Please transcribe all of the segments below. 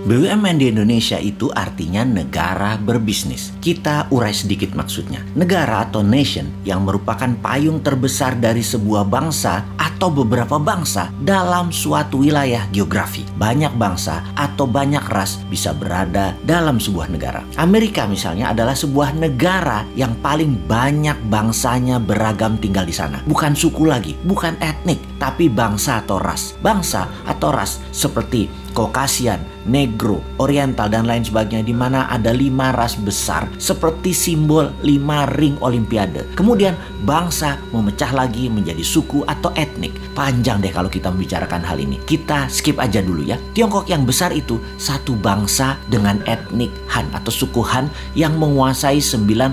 BUMN di Indonesia itu artinya negara berbisnis. Kita urai sedikit maksudnya. Negara atau nation yang merupakan payung terbesar dari sebuah bangsa atau beberapa bangsa dalam suatu wilayah geografi. Banyak bangsa atau banyak ras bisa berada dalam sebuah negara. Amerika misalnya adalah sebuah negara yang paling banyak bangsanya beragam tinggal di sana. Bukan suku lagi, bukan etnik, tapi bangsa atau ras. Bangsa atau ras seperti Caucasian, Negro, Oriental, dan lain sebagainya, di mana ada 5 ras besar seperti simbol 5 ring Olimpiade. Kemudian bangsa memecah lagi menjadi suku atau etnik. Panjang deh kalau kita membicarakan hal ini. Kita skip aja dulu ya. Tiongkok yang besar itu satu bangsa dengan etnik Han atau suku Han yang menguasai 91%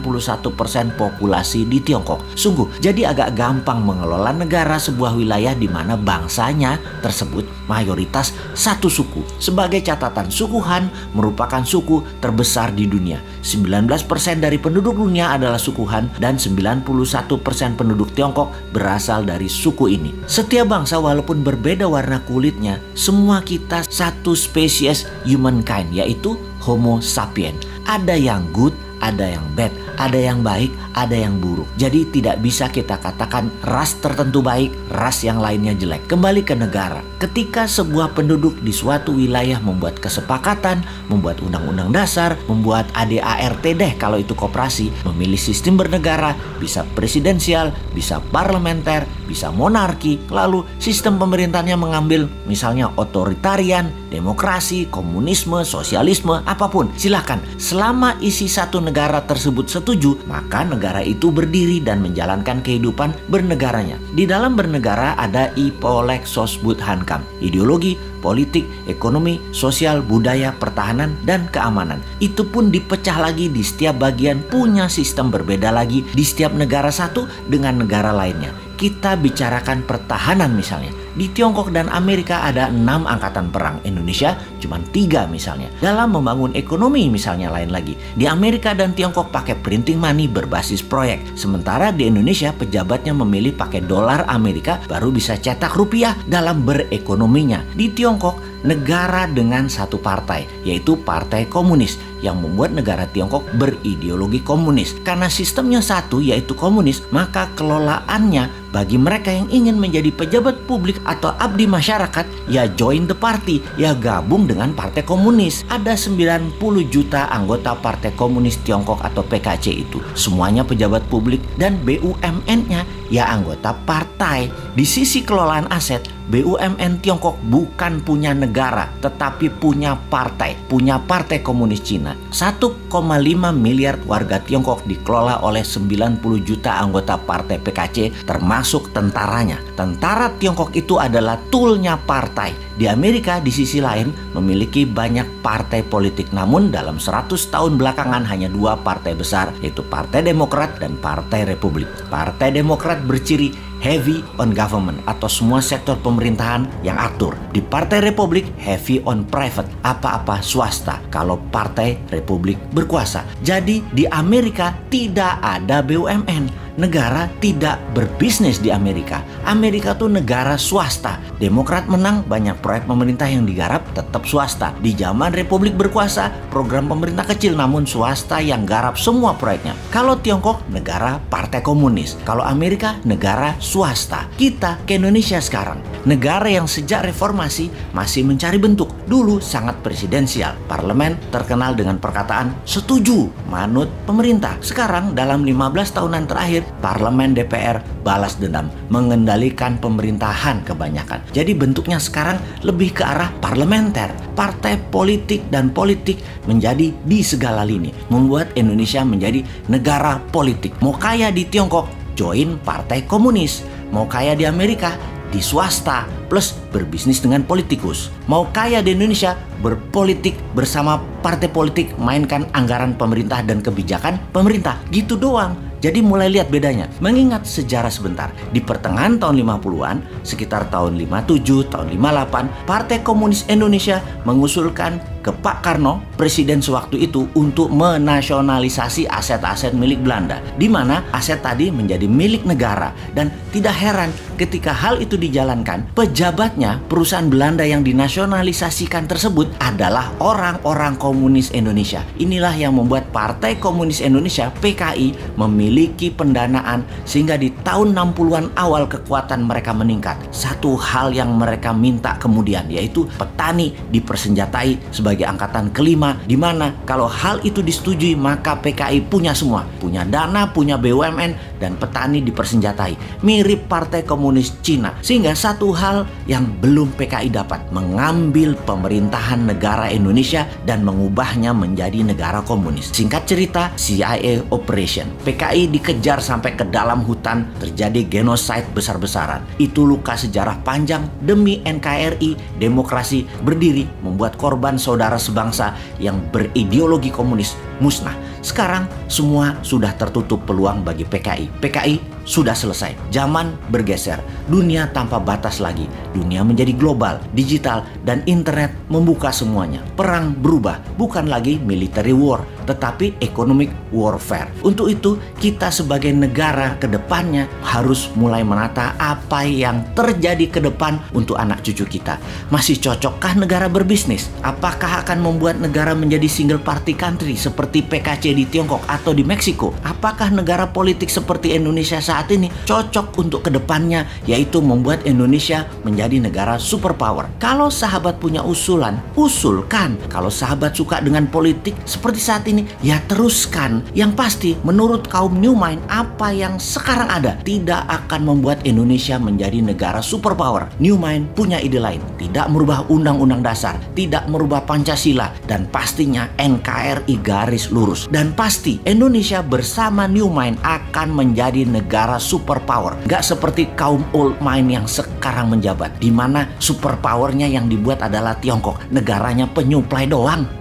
populasi di Tiongkok. Sungguh, jadi agak gampang mengelola negara sebuah wilayah di mana bangsanya tersebut mayoritas satu suku. Sebagai catatan, suku Han merupakan suku terbesar di dunia. 19% dari penduduk dunia adalah suku Han dan 91% penduduk Tiongkok berasal dari suku ini. Setiap bangsa walaupun berbeda warna kulitnya, semua kita satu spesies humankind, yaitu Homo sapiens. Ada yang good, ada yang bad, ada yang baik, ada yang buruk. Jadi tidak bisa kita katakan ras tertentu baik, ras yang lainnya jelek. Kembali ke negara. Ketika sebuah penduduk di suatu wilayah membuat kesepakatan, membuat undang-undang dasar, membuat ADART deh kalau itu koperasi, memilih sistem bernegara, bisa presidensial, bisa parlementer, bisa monarki, lalu sistem pemerintahnya mengambil misalnya otoritarian, demokrasi, komunisme, sosialisme, apapun. Silakan. Selama isi satu negara tersebut setuju, maka negara itu berdiri dan menjalankan kehidupan bernegaranya. Di dalam bernegara ada Ipolek Sosbud Hankam, ideologi, politik, ekonomi, sosial, budaya, pertahanan, dan keamanan. Itu pun dipecah lagi di setiap bagian, punya sistem berbeda lagi di setiap negara satu dengan negara lainnya. Kita bicarakan pertahanan misalnya. Di Tiongkok dan Amerika ada 6 angkatan perang. Indonesia cuma 3 misalnya. Dalam membangun ekonomi misalnya lain lagi. Di Amerika dan Tiongkok pakai printing money berbasis proyek. Sementara di Indonesia pejabatnya memilih pakai dolar Amerika baru bisa cetak rupiah dalam berekonominya. Di Tiongkok negara dengan satu partai, yaitu Partai Komunis, yang membuat negara Tiongkok berideologi komunis. Karena sistemnya satu, yaitu komunis, maka kelolaannya bagi mereka yang ingin menjadi pejabat publik atau abdi masyarakat, ya join the party, ya gabung dengan Partai Komunis. Ada 90 juta anggota Partai Komunis Tiongkok atau PKC itu. Semuanya pejabat publik dan BUMN-nya ya anggota partai. Di sisi kelolaan aset, BUMN Tiongkok bukan punya negara, tetapi punya partai. Punya Partai Komunis Cina. 1,5 miliar warga Tiongkok dikelola oleh 90 juta anggota partai PKC, termasuk tentaranya. Tentara Tiongkok itu adalah toolnya partai. Di Amerika di sisi lain memiliki banyak partai politik. Namun dalam 100 tahun belakangan hanya 2 partai besar, yaitu Partai Demokrat dan Partai Republik. Partai Demokrat berciri heavy on government atau semua sektor pemerintahan yang atur. Di Partai Republik heavy on private, apa-apa swasta kalau Partai Republik berkuasa. Jadi di Amerika tidak ada BUMN. Negara tidak berbisnis di Amerika. Amerika tuh negara swasta. Demokrat menang, banyak proyek pemerintah yang digarap tetap swasta. Di zaman Republik berkuasa, program pemerintah kecil namun swasta yang garap semua proyeknya. Kalau Tiongkok, negara Partai Komunis. Kalau Amerika, negara swasta. Kita ke Indonesia sekarang, negara yang sejak reformasi masih mencari bentuk. Dulu sangat presidensial. Parlemen terkenal dengan perkataan setuju manut pemerintah. Sekarang dalam 15 tahunan terakhir, Parlemen DPR balas dendam, mengendalikan pemerintahan kebanyakan. Jadi bentuknya sekarang lebih ke arah parlementer. Partai politik dan politik menjadi di segala lini, membuat Indonesia menjadi negara politik. Mau kaya di Tiongkok, join Partai Komunis. Mau kaya di Amerika, di swasta, plus berbisnis dengan politikus. Mau kaya di Indonesia, berpolitik bersama partai politik, mainkan anggaran pemerintah dan kebijakan pemerintah. Gitu doang. Jadi mulai lihat bedanya. Mengingat sejarah sebentar, di pertengahan tahun 50-an, sekitar tahun 57, tahun 58, Partai Komunis Indonesia mengusulkan ke Pak Karno, presiden sewaktu itu, untuk menasionalisasi aset-aset milik Belanda, di mana aset tadi menjadi milik negara. Dan tidak heran ketika hal itu dijalankan, pejabatnya perusahaan Belanda yang dinasionalisasikan tersebut adalah orang-orang komunis Indonesia. Inilah yang membuat Partai Komunis Indonesia PKI memiliki pendanaan sehingga di tahun 60-an awal kekuatan mereka meningkat. Satu hal yang mereka minta kemudian yaitu petani dipersenjatai sebagai angkatan kelima, di mana kalau hal itu disetujui maka PKI punya semua, punya dana, punya BUMN, dan petani dipersenjatai. Mirip Partai Komunis Cina. Sehingga satu hal yang belum PKI dapat, mengambil pemerintahan negara Indonesia dan mengubahnya menjadi negara komunis. Singkat cerita, CIA Operation. PKI dikejar sampai ke dalam hutan, terjadi genosida besar-besaran. Itu luka sejarah panjang demi NKRI, demokrasi berdiri, membuat korban saudara sebangsa yang berideologi komunis musnah. Sekarang semua sudah tertutup peluang bagi PKI. PKI sudah selesai. Zaman bergeser. Dunia tanpa batas lagi. Dunia menjadi global, digital, dan internet membuka semuanya. Perang berubah. Bukan lagi military war, tetapi economic warfare. Untuk itu, kita sebagai negara ke depannya harus mulai menata apa yang terjadi ke depan untuk anak cucu kita. Masih cocokkah negara berbisnis? Apakah akan membuat negara menjadi single party country seperti PKC di Tiongkok atau di Meksiko? Apakah negara politik seperti Indonesia saat ini cocok untuk kedepannya, yaitu membuat Indonesia menjadi negara superpower? Kalau sahabat punya usulan, usulkan. Kalau sahabat suka dengan politik seperti saat ini, ya teruskan. Yang pasti, menurut kaum New Mind, apa yang sekarang ada tidak akan membuat Indonesia menjadi negara superpower. New Mind punya ide lain, tidak merubah undang-undang dasar, tidak merubah Pancasila, dan pastinya NKRI garis lurus. Dan pasti Indonesia bersama New Mind akan menjadi negara superpower. Gak seperti kaum Old Mind yang sekarang menjabat, di mana superpowernya yang dibuat adalah Tiongkok, negaranya penyuplai doang.